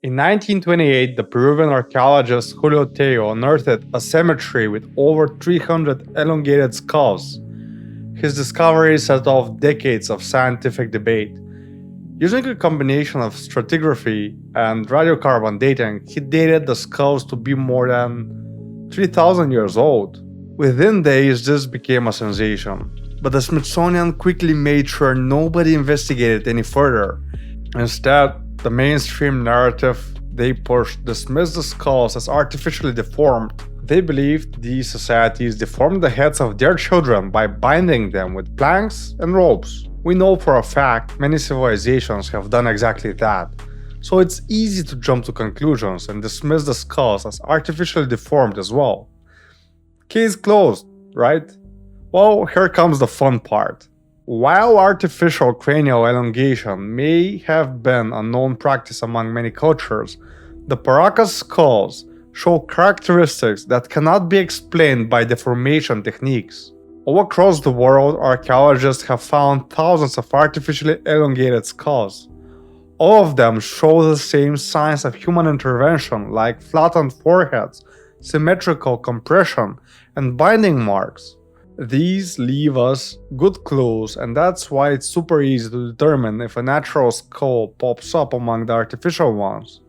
In 1928, the Peruvian archaeologist Julio Teo unearthed a cemetery with over 300 elongated skulls. His discovery set off decades of scientific debate. Using a combination of stratigraphy and radiocarbon dating, he dated the skulls to be more than 3,000 years old. Within days, this became a sensation, but the Smithsonian quickly made sure nobody investigated any further. Instead, the mainstream narrative they pushed dismissed the skulls as artificially deformed. They believed these societies deformed the heads of their children by binding them with planks and ropes. We know for a fact many civilizations have done exactly that, so it's easy to jump to conclusions and dismiss the skulls as artificially deformed as well. Case closed, right? Well, here comes the fun part. While artificial cranial elongation may have been a known practice among many cultures, the Paracas skulls show characteristics that cannot be explained by deformation techniques. All across the world, archaeologists have found thousands of artificially elongated skulls. All of them show the same signs of human intervention, like flattened foreheads, symmetrical compression, and binding marks. These leave us good clues, and that's why it's super easy to determine if a natural skull pops up among the artificial ones.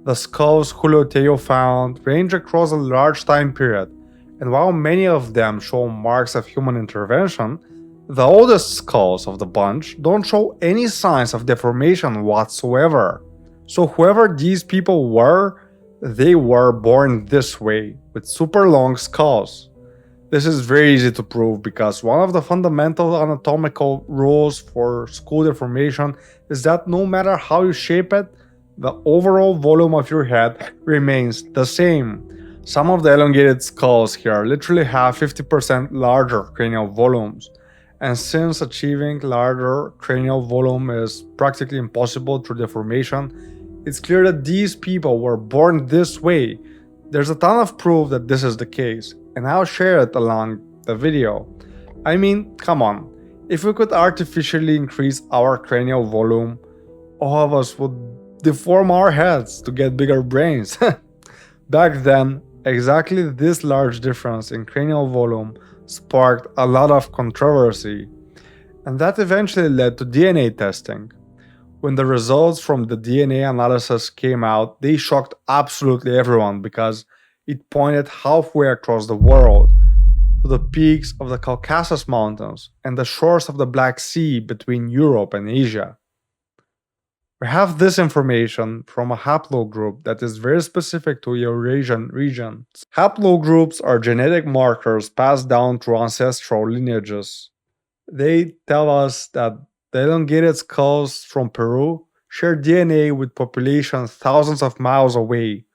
The skulls Julio Teo found range across a large time period, and while many of them show marks of human intervention, the oldest skulls of the bunch don't show any signs of deformation whatsoever. So whoever these people were, they were born this way, with super long skulls. This is very easy to prove because one of the fundamental anatomical rules for skull deformation is that no matter how you shape it, the overall volume of your head remains the same. Some of the elongated skulls here literally have 50% larger cranial volumes, and since achieving larger cranial volume is practically impossible through deformation, it's clear that these people were born this way. There's a ton of proof that this is the case, and I'll share it along the video. I mean, come on, if we could artificially increase our cranial volume, all of us would deform our heads to get bigger brains. Back then, exactly this large difference in cranial volume sparked a lot of controversy, and that eventually led to DNA testing. When the results from the DNA analysis came out, they shocked absolutely everyone because it pointed halfway across the world to the peaks of the Caucasus Mountains and the shores of the Black Sea between Europe and Asia. We have this information from a haplogroup that is very specific to Eurasian region. Haplogroups are genetic markers passed down through ancestral lineages. They tell us that the elongated skulls from Peru share DNA with populations thousands of miles away.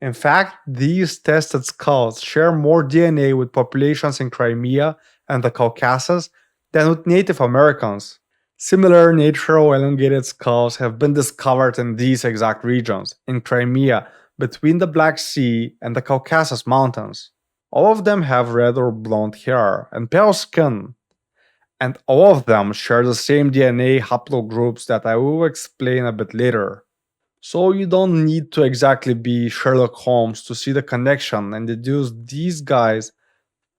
In fact, these tested skulls share more DNA with populations in Crimea and the Caucasus than with Native Americans. Similar natural elongated skulls have been discovered in these exact regions, in Crimea, between the Black Sea and the Caucasus Mountains. All of them have red or blonde hair and pale skin, and all of them share the same DNA haplogroups that I will explain a bit later. So you don't need to exactly be Sherlock Holmes to see the connection and deduce these guys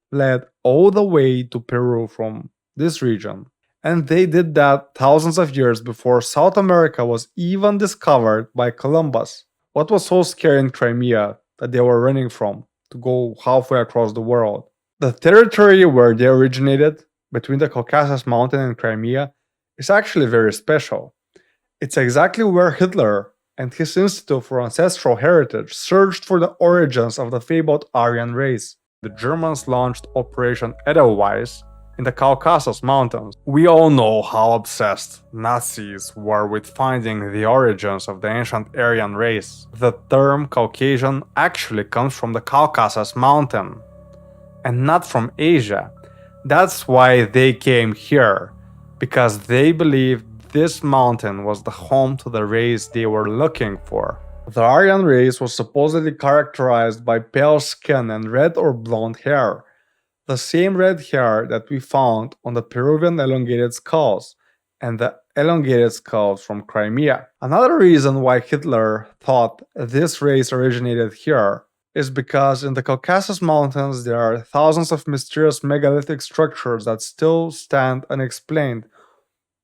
fled all the way to Peru from this region. And they did that thousands of years before South America was even discovered by Columbus. What was so scary in Crimea that they were running from to go halfway across the world? The territory where they originated, between the Caucasus Mountain and Crimea, is actually very special. It's exactly where Hitler and his Institute for Ancestral Heritage searched for the origins of the fabled Aryan race. The Germans launched Operation Edelweiss in the Caucasus Mountains. We all know how obsessed Nazis were with finding the origins of the ancient Aryan race. The term Caucasian actually comes from the Caucasus Mountain, and not from Asia. That's why they came here, because they believed this mountain was the home to the race they were looking for. The Aryan race was supposedly characterized by pale skin and red or blonde hair, the same red hair that we found on the Peruvian elongated skulls, and the elongated skulls from Crimea. Another reason why Hitler thought this race originated here is because in the Caucasus Mountains there are thousands of mysterious megalithic structures that still stand unexplained,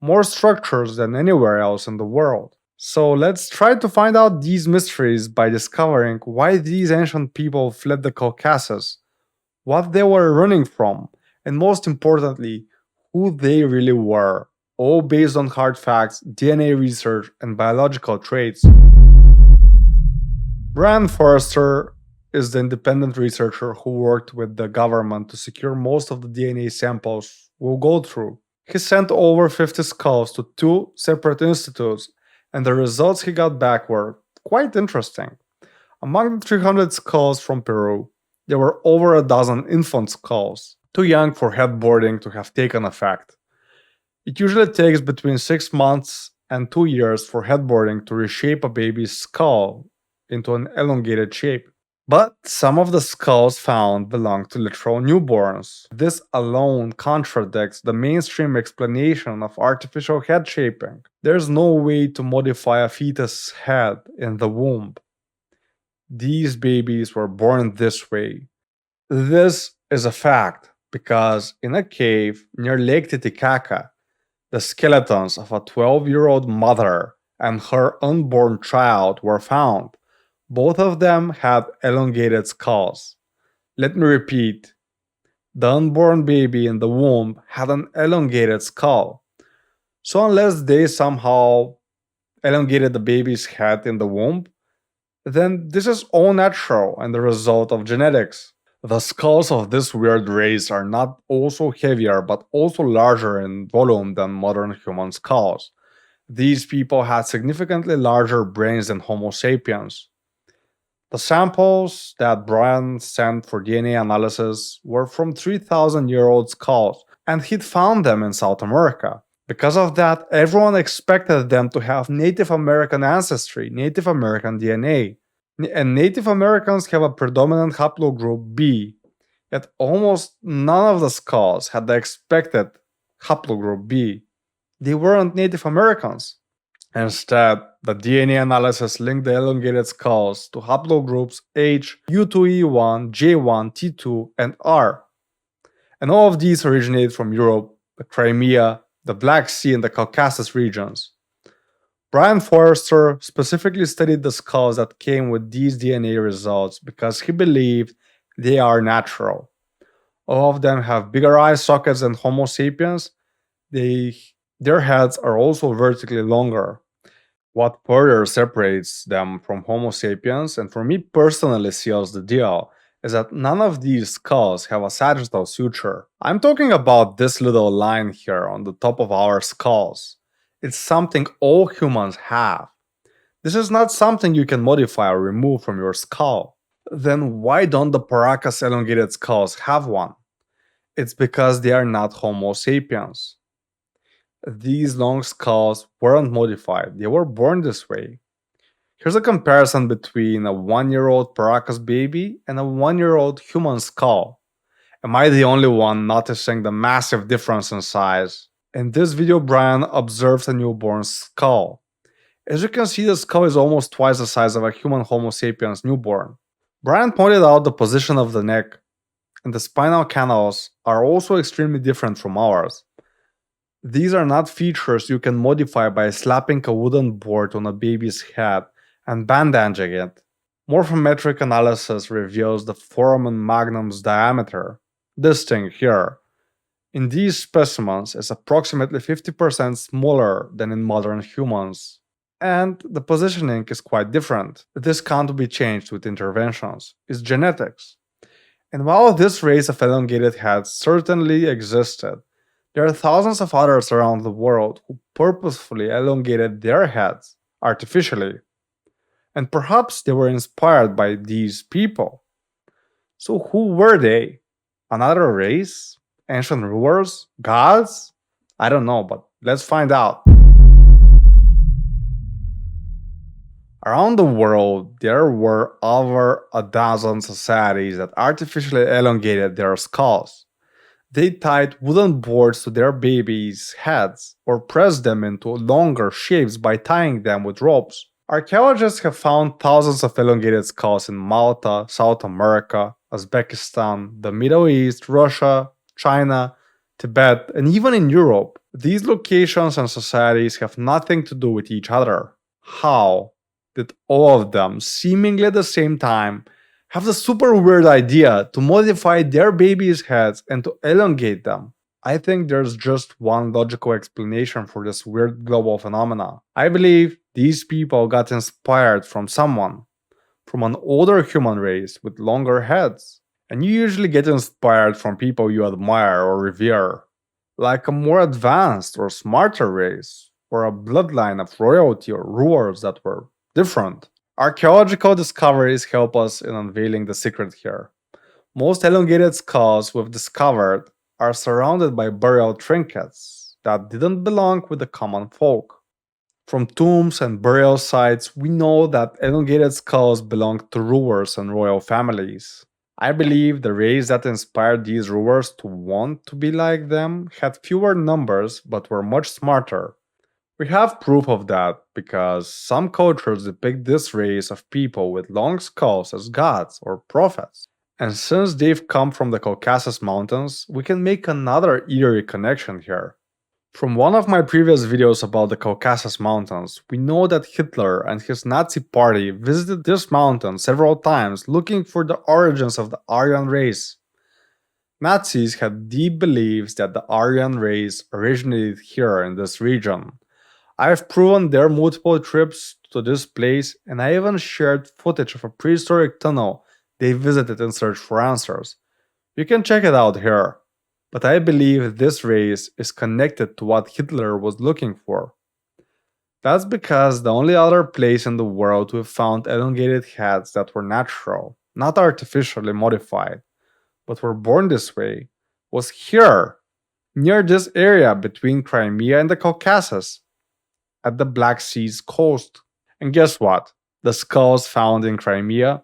more structures than anywhere else in the world. So let's try to find out these mysteries by discovering why these ancient people fled the Caucasus, what they were running from, and most importantly, who they really were, all based on hard facts, DNA research, and biological traits. Brian Forrester is the independent researcher who worked with the government to secure most of the DNA samples we'll go through. He sent over 50 skulls to two separate institutes, and the results he got back were quite interesting. Among the 300 skulls from Peru, there were over a dozen infant skulls, too young for headboarding to have taken effect. It usually takes between 6 months and 2 years for headboarding to reshape a baby's skull into an elongated shape. But some of the skulls found belong to literal newborns. This alone contradicts the mainstream explanation of artificial head shaping. There's no way to modify a fetus' head in the womb. These babies were born this way. This is a fact because in a cave near Lake Titicaca, the skeletons of a 12-year-old mother and her unborn child were found. Both of them had elongated skulls. Let me repeat. The unborn baby in the womb had an elongated skull. So unless they somehow elongated the baby's head in the womb, then this is all natural and the result of genetics. The skulls of this weird race are not also heavier but also larger in volume than modern human skulls. These people had significantly larger brains than Homo sapiens. The samples that Brian sent for DNA analysis were from 3,000-year-old skulls, and he'd found them in South America. Because of that, everyone expected them to have Native American ancestry, Native American DNA. And Native Americans have a predominant haplogroup B, yet almost none of the skulls had the expected haplogroup B. They weren't Native Americans. Instead, the DNA analysis linked the elongated skulls to haplogroups H, U2E1, J1, T2, and R. And all of these originated from Europe, the Crimea, the Black Sea, and the Caucasus regions. Brian Forrester specifically studied the skulls that came with these DNA results because he believed they are natural. All of them have bigger eye sockets than Homo sapiens. Their heads are also vertically longer. What further separates them from Homo sapiens, and for me personally seals the deal, is that none of these skulls have a sagittal suture. I'm talking about this little line here on the top of our skulls. It's something all humans have. This is not something you can modify or remove from your skull. Then why don't the Paracas elongated skulls have one? It's because they are not Homo sapiens. These long skulls weren't modified, they were born this way. Here's a comparison between a 1-year-old Paracas baby and a 1-year-old human skull. Am I the only one noticing the massive difference in size? In this video, Brian observed a newborn skull. As you can see, the skull is almost twice the size of a human Homo sapiens newborn. Brian pointed out the position of the neck, and the spinal canals are also extremely different from ours. These are not features you can modify by slapping a wooden board on a baby's head and bandaging it. Morphometric analysis reveals the foramen magnum's diameter. This thing here, in these specimens, is approximately 50% smaller than in modern humans. And the positioning is quite different. This can't be changed with interventions. It's genetics. And while this race of elongated heads certainly existed, there are thousands of others around the world who purposefully elongated their heads artificially. And perhaps they were inspired by these people. So who were they? Another race? Ancient rulers? Gods? I don't know, but let's find out. Around the world, there were over a dozen societies that artificially elongated their skulls. They tied wooden boards to their babies' heads or pressed them into longer shapes by tying them with ropes. Archaeologists have found thousands of elongated skulls in Malta, South America, Uzbekistan, the Middle East, Russia, China, Tibet, and even in Europe. These locations and societies have nothing to do with each other. How did all of them, seemingly at the same time, have the super weird idea to modify their babies' heads and to elongate them? I think there's just one logical explanation for this weird global phenomena. I believe these people got inspired from someone, from an older human race with longer heads. And you usually get inspired from people you admire or revere, like a more advanced or smarter race, or a bloodline of royalty or rulers that were different. Archaeological discoveries help us in unveiling the secret here. Most elongated skulls we've discovered are surrounded by burial trinkets that didn't belong with the common folk. From tombs and burial sites, we know that elongated skulls belonged to rulers and royal families. I believe the race that inspired these rulers to want to be like them had fewer numbers but were much smarter. We have proof of that because some cultures depict this race of people with long skulls as gods or prophets. And since they've come from the Caucasus Mountains, we can make another eerie connection here. From one of my previous videos about the Caucasus Mountains, we know that Hitler and his Nazi party visited this mountain several times looking for the origins of the Aryan race. Nazis had deep beliefs that the Aryan race originated here in this region. I have proven their multiple trips to this place, and I even shared footage of a prehistoric tunnel they visited in search for answers. You can check it out here. But I believe this race is connected to what Hitler was looking for. That's because the only other place in the world we've found elongated heads that were natural, not artificially modified, but were born this way, was here, near this area between Crimea and the Caucasus, at the Black Sea's coast. And guess what? The skulls found in Crimea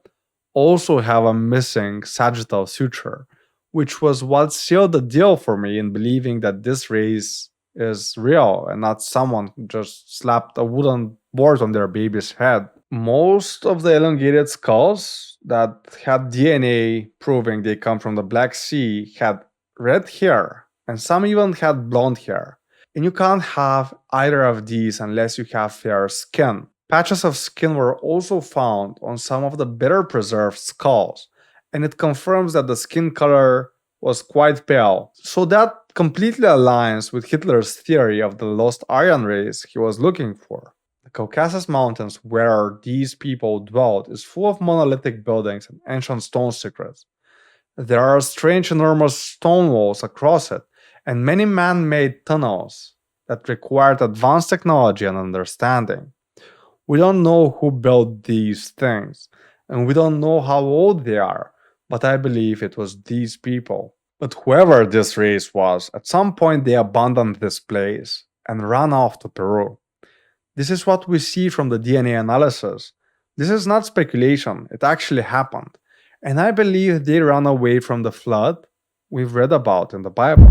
also have a missing sagittal suture, which was what sealed the deal for me in believing that this race is real and not someone who just slapped a wooden board on their baby's head. Most of the elongated skulls that had DNA proving they come from the Black Sea had red hair, and some even had blonde hair. And you can't have either of these unless you have fair skin. Patches of skin were also found on some of the better preserved skulls, and it confirms that the skin color was quite pale. So that completely aligns with Hitler's theory of the lost Aryan race he was looking for. The Caucasus Mountains, where these people dwelt, is full of monolithic buildings and ancient stone secrets. There are strange enormous stone walls across it, and many man-made tunnels that required advanced technology and understanding. We don't know who built these things, and we don't know how old they are, but I believe it was these people. But whoever this race was, at some point they abandoned this place and ran off to Peru. This is what we see from the DNA analysis. This is not speculation, it actually happened. And I believe they ran away from the flood we've read about in the Bible.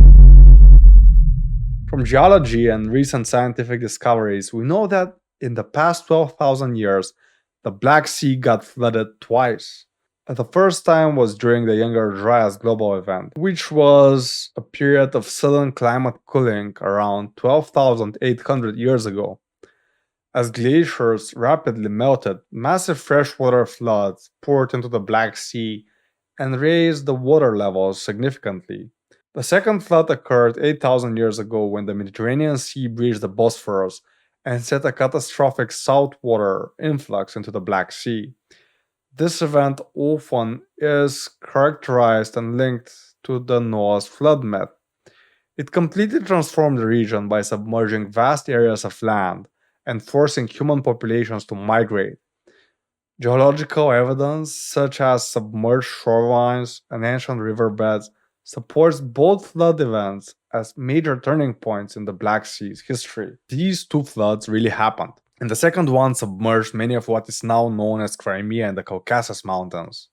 From geology and recent scientific discoveries, we know that in the past 12,000 years, the Black Sea got flooded twice. The first time was during the Younger Dryas global event, which was a period of sudden climate cooling around 12,800 years ago. As glaciers rapidly melted, massive freshwater floods poured into the Black Sea and raised the water levels significantly. The second flood occurred 8,000 years ago when the Mediterranean Sea breached the Bosphorus and set a catastrophic saltwater influx into the Black Sea. This event often is characterized and linked to the Noah's flood myth. It completely transformed the region by submerging vast areas of land and forcing human populations to migrate. Geological evidence, such as submerged shorelines and ancient riverbeds, supports both flood events as major turning points in the Black Sea's history. These two floods really happened, and the second one submerged many of what is now known as Crimea and the Caucasus Mountains.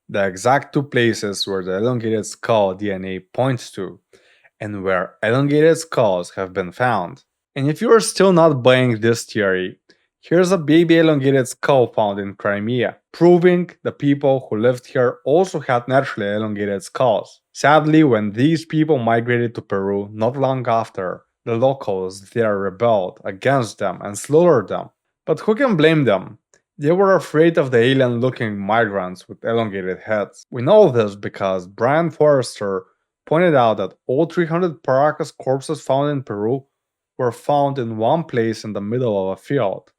the exact two places where the elongated skull DNA points to, and where elongated skulls have been found. And if you are still not buying this theory, here's a baby elongated skull found in Crimea, proving the people who lived here also had naturally elongated skulls. Sadly, when these people migrated to Peru not long after, the locals there rebelled against them and slaughtered them. But who can blame them? They were afraid of the alien looking migrants with elongated heads. We know this because Brian Forrester pointed out that all 300 Paracas corpses found in Peru were found in one place in the middle of a field.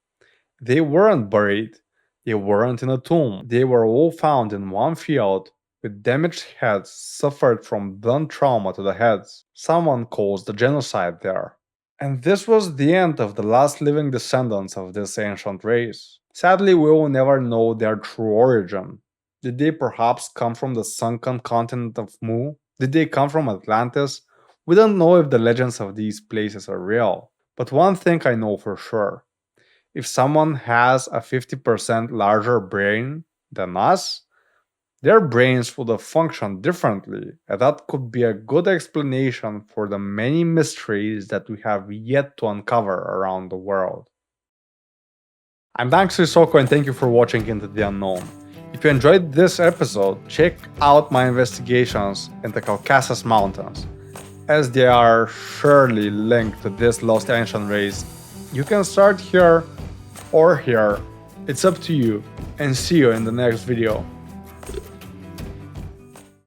They weren't buried, they weren't in a tomb, they were all found in one field with damaged heads suffered from blunt trauma to the heads. Someone caused the genocide there. And this was the end of the last living descendants of this ancient race. Sadly, we will never know their true origin. Did they perhaps come from the sunken continent of Mu? Did they come from Atlantis? We don't know if the legends of these places are real. But one thing I know for sure. If someone has a 50% larger brain than us, their brains would have functioned differently, and that could be a good explanation for the many mysteries that we have yet to uncover around the world. I'm Xuisoko and thank you for watching Into the Unknown. If you enjoyed this episode, check out my investigations in the Caucasus Mountains. As they are surely linked to this lost ancient race, you can start here or here. It's up to you, and see you in the next video.